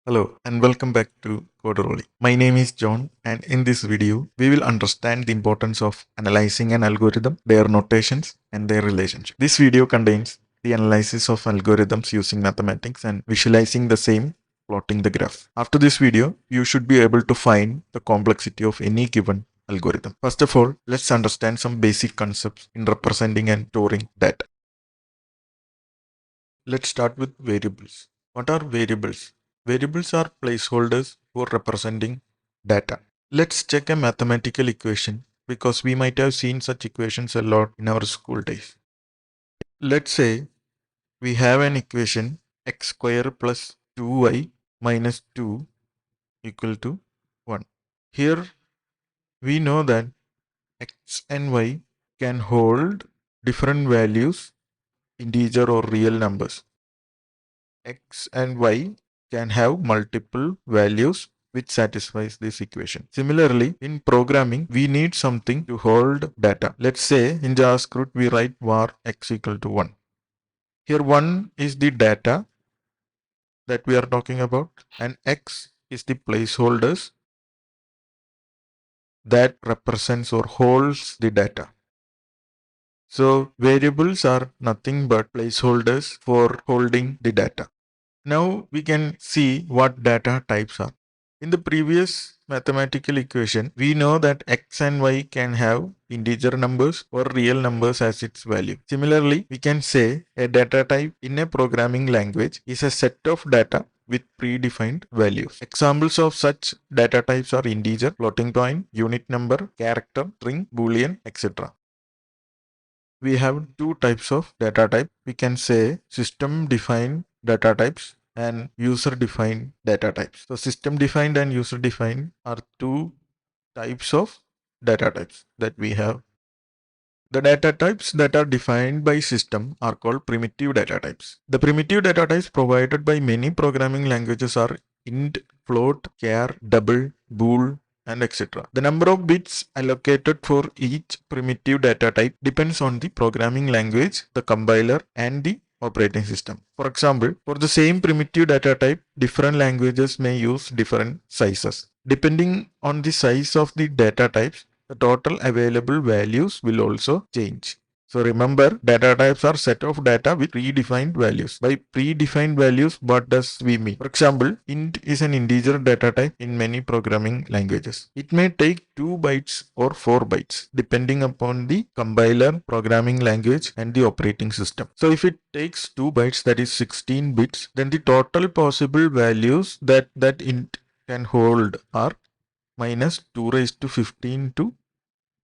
Hello and welcome back to Coderoli. My name is John, and in this video we will understand the importance of analyzing an algorithm, their notations and their relationship. This video contains the analysis of algorithms using mathematics and visualizing the same, plotting the graph. After this video, you should be able to find the complexity of any given algorithm. First of all, let's understand some basic concepts in representing and storing data. Let's start with variables. What are variables? Variables are placeholders for representing data. Let's check a mathematical equation because we might have seen such equations a lot in our school days. Let's say we have an equation x square plus 2y minus 2 equal to 1. Here we know that x and y can hold different values, integer or real numbers. X and y can have multiple values which satisfies this equation. Similarly, in programming, we need something to hold data. Let's say in JavaScript, we write var x equal to 1. Here 1 is the data that we are talking about, and x is the placeholders that represents or holds the data. So variables are nothing but placeholders for holding the data. Now we can see what data types are. In the previous mathematical equation, we know that x and y can have integer numbers or real numbers as its value. Similarly, we can say a data type in a programming language is a set of data with predefined values. Examples of such data types are integer, floating point, unit number, character, string, boolean, etc. We have two types of data type. We can say system defined data types and user defined data types. So system defined and user defined are two types of data types that we have. The data types that are defined by system are called primitive data types. The primitive data types provided by many programming languages are int, float, char, double, bool, and etc. The number of bits allocated for each primitive data type depends on the programming language, the compiler, and the operating system. For example, for the same primitive data type, different languages may use different sizes. Depending on the size of the data types, the total available values will also change. So remember, data types are set of data with predefined values. By predefined values, what does we mean? For example, int is an integer data type in many programming languages. It may take 2 bytes or 4 bytes depending upon the compiler, programming language, and the operating system. So if it takes 2 bytes, that is 16 bits, then the total possible values that int can hold are minus 2 raised to 15 to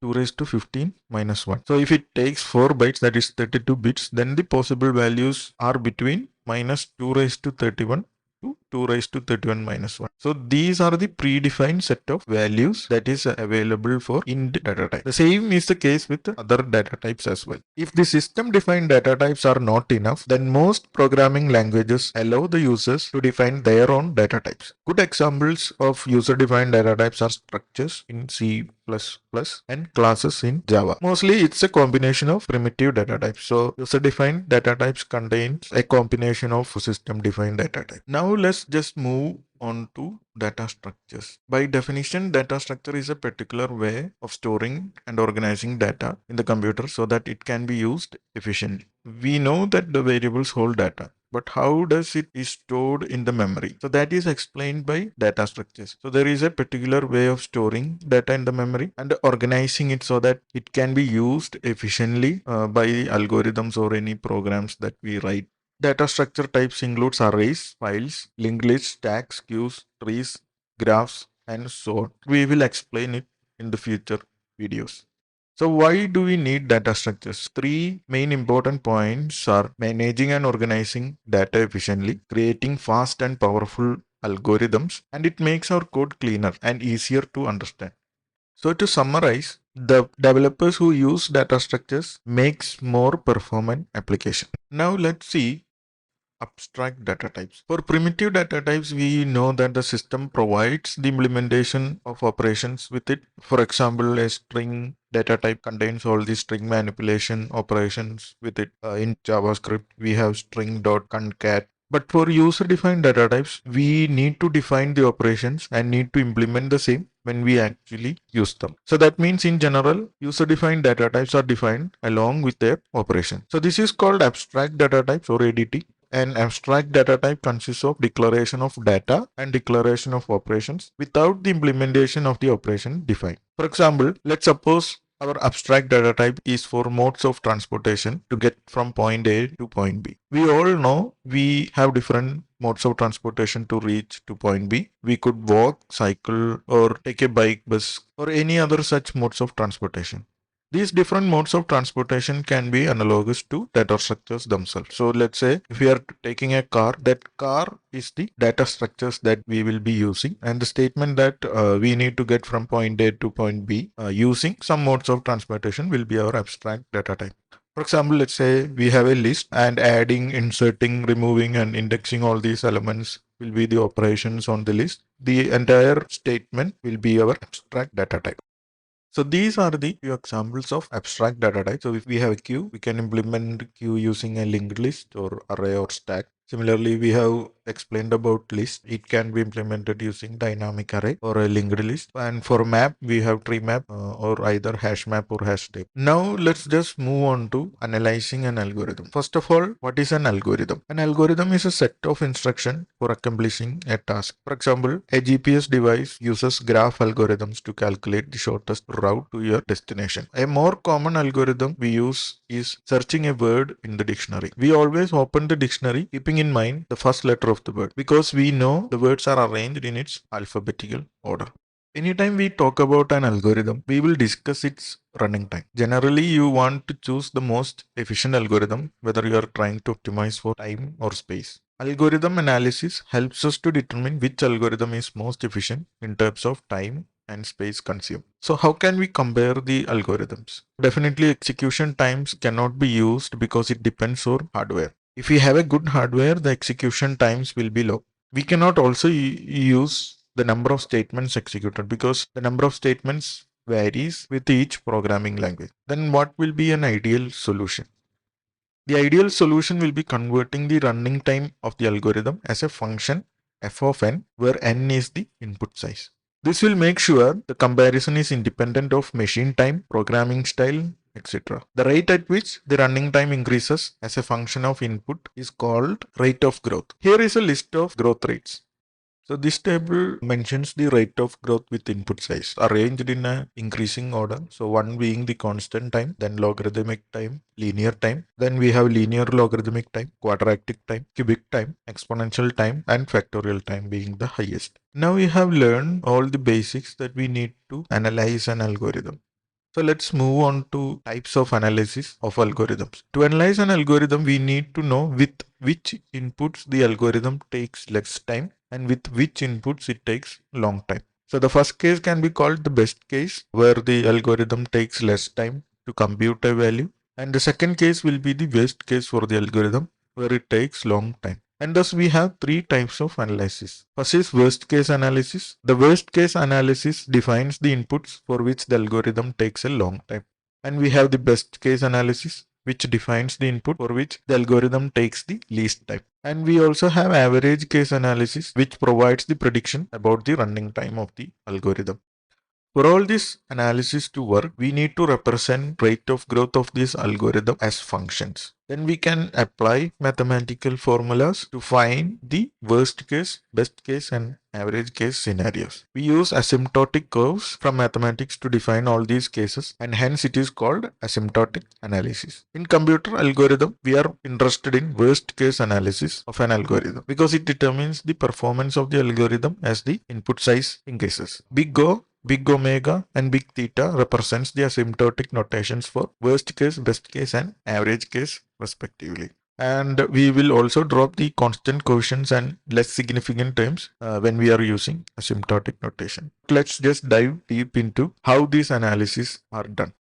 2 raised to 15 minus 1. So if it takes 4 bytes, that is 32 bits, then the possible values are between minus 2 raised to 31 to 2 raised to 31 minus 1. So these are the predefined set of values that is available for int data type. The same is the case with other data types as well. If the system defined data types are not enough, then most programming languages allow the users to define their own data types. Good examples of user defined data types are structures in C++ and classes in Java. Mostly it's a combination of primitive data types. So user defined data types contains a combination of system defined data type. Now let's just move on to data structures. By definition, data structure is a particular way of storing and organizing data in the computer so that it can be used efficiently. We know that the variables hold data, but how does it is stored in the memory? So that is explained by data structures. So there is a particular way of storing data in the memory and organizing it so that it can be used efficiently by algorithms or any programs that we write. Data structure types includes arrays, files, linked lists, stacks, queues, trees, graphs, and so on. We will explain it in the future videos. So why do we need data structures? Three main important points are managing and organizing data efficiently, creating fast and powerful algorithms, and it makes our code cleaner and easier to understand. So to summarize, the developers who use data structures makes more performant application. Now let's see abstract data types. For primitive data types, we know that the system provides the implementation of operations with it. For example, a string data type contains all the string manipulation operations with it. In JavaScript, we have string.concat But for user-defined data types, we need to define the operations and need to implement the same when we actually use them. So that means in general, user-defined data types are defined along with their operation. So this is called abstract data types or ADT. An abstract data type consists of declaration of data and declaration of operations without the implementation of the operation defined. For example, let's suppose our abstract data type is for modes of transportation to get from point A to point B. We all know we have different modes of transportation to reach to point B. We could walk, cycle, or take a bike, bus, or any other such modes of transportation. These different modes of transportation can be analogous to data structures themselves. So let's say if we are taking a car, that car is the data structures that we will be using, and the statement that we need to get from point A to point B using some modes of transportation will be our abstract data type. For example, let's say we have a list and adding, inserting, removing, and indexing all these elements will be the operations on the list. The entire statement will be our abstract data type. So these are the few examples of abstract data types. So if we have a queue, we can implement queue using a linked list or array or stack. Similarly, we have explained about list. It can be implemented using dynamic array or a linked list. And for map, we have tree map or either hash map or hash table. Now let's just move on to analyzing an algorithm. First of all, what is an algorithm? An algorithm is a set of instructions for accomplishing a task. For example, a GPS device uses graph algorithms to calculate the shortest route to your destination. A more common algorithm we use is searching a word in the dictionary. We always open the dictionary keeping in mind the first letter of the word because we know the words are arranged in its alphabetical order. Anytime we talk about an algorithm, we will discuss its running time. Generally, you want to choose the most efficient algorithm, whether you are trying to optimize for time or space. Algorithm analysis helps us to determine which algorithm is most efficient in terms of time and space consumed. So how can we compare the algorithms? Definitely execution times cannot be used because it depends on hardware. If we have a good hardware, the execution times will be low. We cannot also use the number of statements executed because the number of statements varies with each programming language. Then what will be an ideal solution? The ideal solution will be converting the running time of the algorithm as a function f of n, where n is the input size. This will make sure the comparison is independent of machine time, programming style, etc. The rate at which the running time increases as a function of input is called rate of growth. Here is a list of growth rates. So this table mentions the rate of growth with input size arranged in an increasing order. So one being the constant time, then logarithmic time, linear time. Then we have linear logarithmic time, quadratic time, cubic time, exponential time, and factorial time being the highest. Now we have learned all the basics that we need to analyze an algorithm. So let's move on to types of analysis of algorithms. To analyze an algorithm, we need to know with which inputs the algorithm takes less time and with which inputs it takes long time. So the first case can be called the best case, where the algorithm takes less time to compute a value. And the second case will be the worst case for the algorithm, where it takes long time. And thus we have three types of analysis. First is worst case analysis. The worst case analysis defines the inputs for which the algorithm takes a long time. And we have the best case analysis, which defines the input for which the algorithm takes the least time. And we also have average case analysis, which provides the prediction about the running time of the algorithm. For all this analysis to work, we need to represent rate of growth of this algorithm as functions. Then we can apply mathematical formulas to find the worst case, best case, and average case scenarios. We use asymptotic curves from mathematics to define all these cases, and hence it is called asymptotic analysis. In computer algorithm, we are interested in worst case analysis of an algorithm because it determines the performance of the algorithm as the input size increases. Big O, Big omega, and big theta represents the asymptotic notations for worst case, best case, and average case respectively. And we will also drop the constant coefficients and less significant terms when we are using asymptotic notation. Let's just dive deep into how these analyses are done.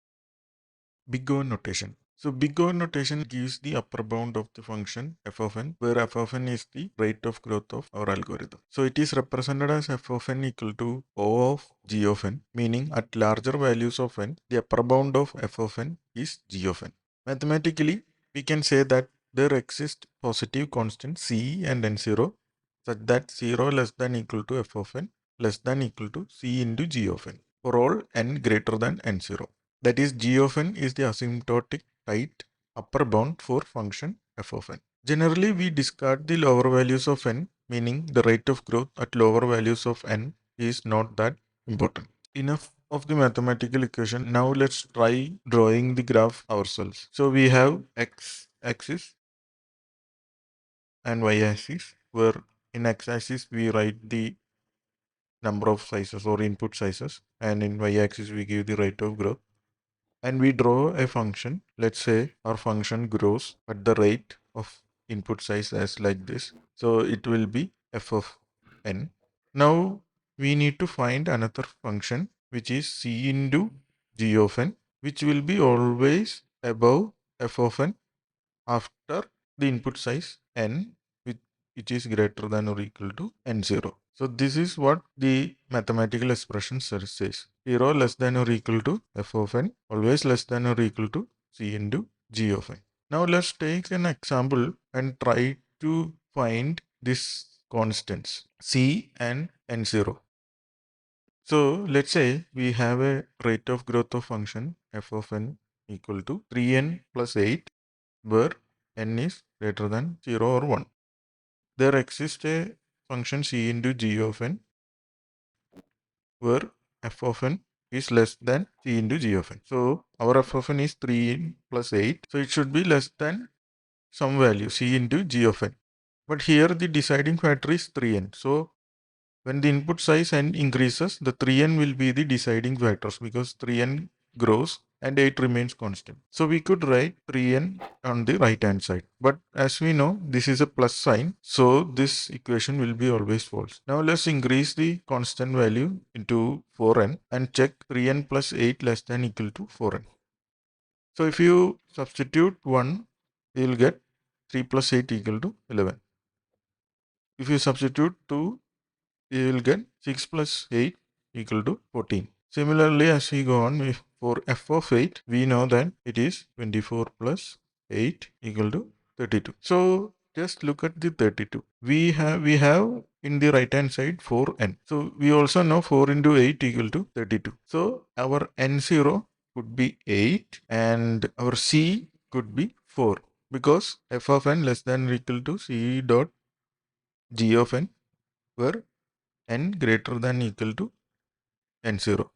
Big O notation. So big O notation gives the upper bound of the function f of n, where f of n is the rate of growth of our algorithm. So it is represented as f of n equal to O of g of n, meaning at larger values of n, the upper bound of f of n is g of n. Mathematically, we can say that there exist positive constants c and n0 such that 0 less than equal to f of n less than equal to c into g of n for all n greater than n0. That is, g of n is the asymptotic tight upper bound for function f of n. Generally, we discard the lower values of n, meaning the rate of growth at lower values of n is not that important. Enough of the mathematical equation. Now let's try drawing the graph ourselves. So we have x-axis and y-axis, where in x-axis we write the number of sizes or input sizes, and in y-axis we give the rate of growth. And we draw a function. Let's say our function grows at the rate of input size as like this. So it will be f of n. Now we need to find another function which is c into g of n, which will be always above f of n after the input size n, which is greater than or equal to n0. So this is what the mathematical expression says. 0 less than or equal to f of n, always less than or equal to c into g of n. Now let's take an example and try to find these constants c and n0. So let's say we have a rate of growth of function f of n equal to 3n plus 8, where n is greater than 0 or 1. There exists a function c into g of n, where f of n is less than c into g of n. So our f of n is 3 plus 8. So it should be less than some value c into g of n. But here the deciding factor is 3n. So when the input size n increases, the 3n will be the deciding factors because 3n grows and 8 remains constant. So we could write 3n on the right hand side. But as we know, this is a plus sign. So this equation will be always false. Now let's increase the constant value into 4n and check 3n plus 8 less than equal to 4n. So if you substitute 1, you will get 3 plus 8 equal to 11. If you substitute 2, you will get 6 plus 8 equal to 14. Similarly, as we go on, for f of 8, we know that it is 24 plus 8 equal to 32. So just look at the 32. We have in the right hand side 4n. So we also know 4 into 8 equal to 32. So our n0 could be 8 and our c could be 4 because f of n less than or equal to c dot g of n, where n greater than equal to n0.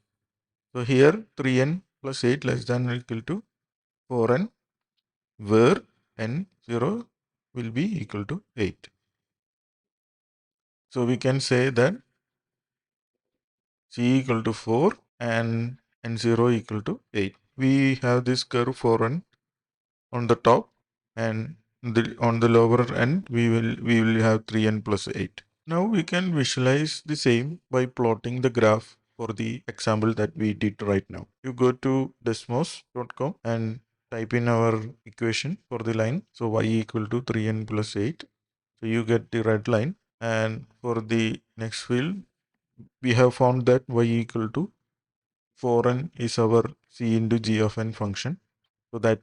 So here 3n plus 8 less than or equal to 4n, where n0 will be equal to 8. So we can say that c equal to 4 and n0 equal to 8. We have this curve 4n on the top, and on the lower end we will have 3n plus 8. Now we can visualize the same by plotting the graph for the example that we did right now. You go to desmos.com and type in our equation for the line. So y equal to 3n plus 8. So you get the red line. And for the next field, we have found that y equal to 4n is our c into g of n function. So that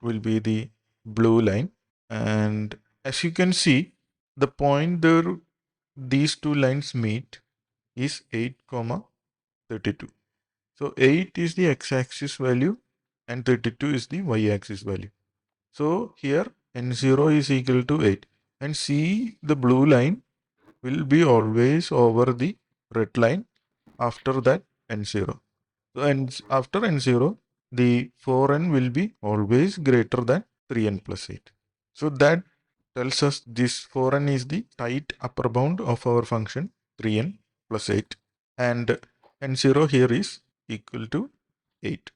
will be the blue line. And as you can see, the point there these two lines meet is 8 comma 32. So 8 is the x-axis value and 32 is the y-axis value. So here n0 is equal to 8, and see the blue line will be always over the red line after that n0. So after n0, the 4n will be always greater than 3n plus 8. So that tells us this 4n is the tight upper bound of our function 3n plus 8, and n0 here is equal to 8.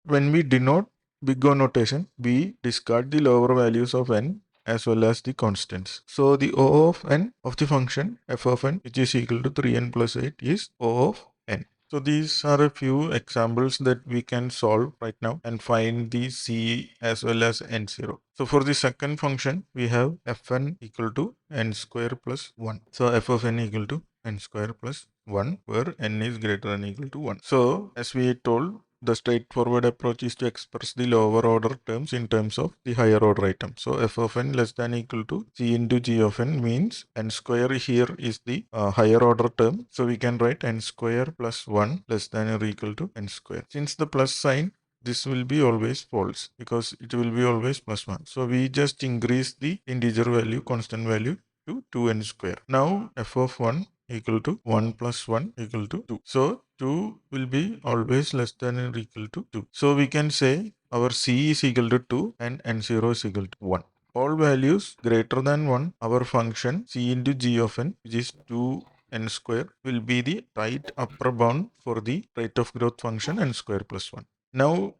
When we denote big O notation, we discard the lower values of n as well as the constants. So the O of n of the function f of n, which is equal to 3n plus 8, is O of n. So these are a few examples that we can solve right now and find the c as well as n0. So for the second function, we have fn equal to n square plus 1. So f of n equal to n square plus 1, where n is greater than equal to 1. So as we told, the straightforward approach is to express the lower order terms in terms of the higher order item. So f of n less than equal to c into g of n means n square here is the higher order term. So we can write n square plus 1 less than or equal to n square. Since the plus sign, this will be always false because it will be always plus 1. So we just increase the integer value, constant value to 2n square. Now f of 1 equal to 1 plus 1 equal to 2. So 2 will be always less than or equal to 2. So we can say our c is equal to 2 and n0 is equal to 1. All values greater than 1, our function c into g of n, which is 2n square, will be the right upper bound for the rate of growth function n square plus 1. Now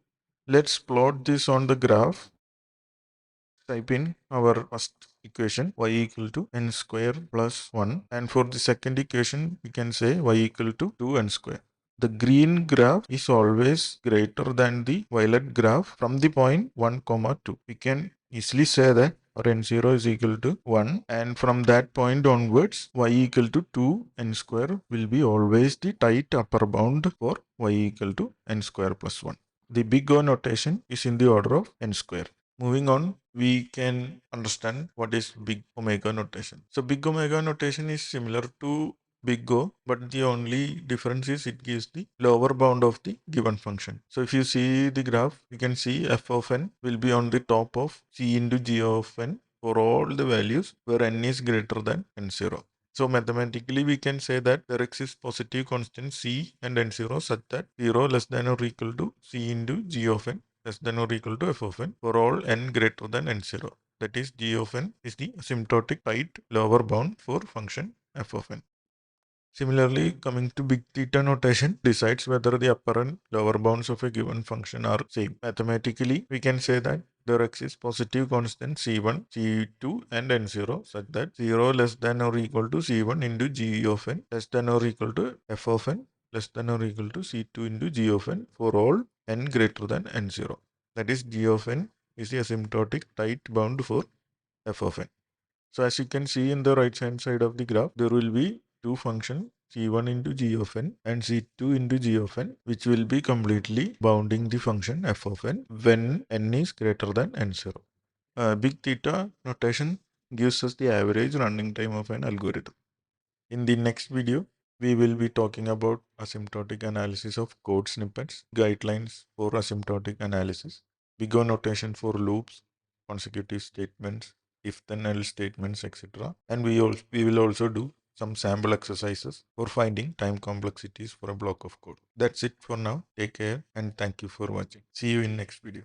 let's plot this on the graph. Type in our first equation y equal to n square plus 1, and for the second equation we can say y equal to 2n square. The green graph is always greater than the violet graph from the point 1, 2. We can easily say that our n0 is equal to 1, and from that point onwards y equal to 2n square will be always the tight upper bound for y equal to n square plus 1. The big O notation is in the order of n square. Moving on, we can understand what is big omega notation. So big omega notation is similar to big O, but the only difference is it gives the lower bound of the given function. So if you see the graph, you can see f of n will be on the top of c into g of n for all the values where n is greater than n0. So mathematically we can say that there exists positive constant c and n0 such that 0 less than or equal to c into g of n less than or equal to f of n for all n greater than n0. That is, g of n is the asymptotic tight lower bound for function f of n. Similarly, coming to Big-Theta notation decides whether the upper and lower bounds of a given function are same. Mathematically, we can say that there exists positive constant c1, c2 and n0 such that 0 less than or equal to c1 into g of n less than or equal to f of n less than or equal to c2 into g of n for all n greater than n0. That is, g of n is the asymptotic tight bound for f of n. So as you can see in the right hand side of the graph, there will be two functions c1 into g of n and c2 into g of n, which will be completely bounding the function f of n when n is greater than n0. Big-Theta notation gives us the average running time of an algorithm. In the next video, we will be talking about asymptotic analysis of code snippets, guidelines for asymptotic analysis, big O notation for loops, consecutive statements, if then else statements, etc. And we will also do some sample exercises for finding time complexities for a block of code. That's it for now. Take care and thank you for watching. See you in next video.